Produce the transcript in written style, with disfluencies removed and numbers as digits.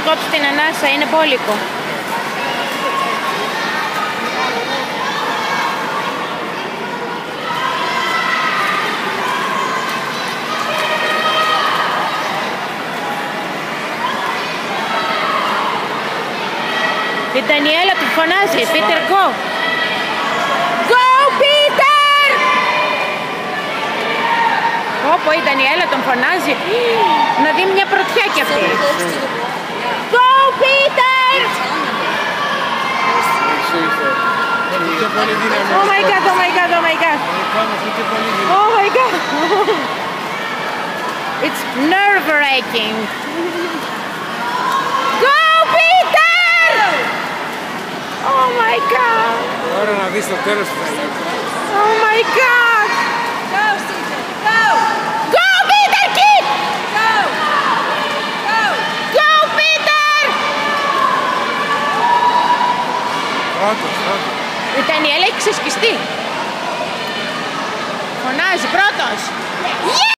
κόψει την ανάσα, είναι μπόλικο. Η Ντανιέλα του φωνάζει, Πίτερ, go! Go, Πίτερ! Όπου η Ντανιέλα τον φωνάζει, να δει μια πρωτιά κι αυτή. Go, Πίτερ! Oh my god, oh my god, oh my god. Oh my god. It's nerve-wracking. Oh my god! Τώρα να δεις το τέλος που θα γίνει. Oh my god! Go, Caesar! Go! Go, Peter, kid! Go! Go! Go, Peter! Πρώτος. Η Ντανιέλα έχει ξεσκιστεί. Φωνάζει πρώτος. Yeah!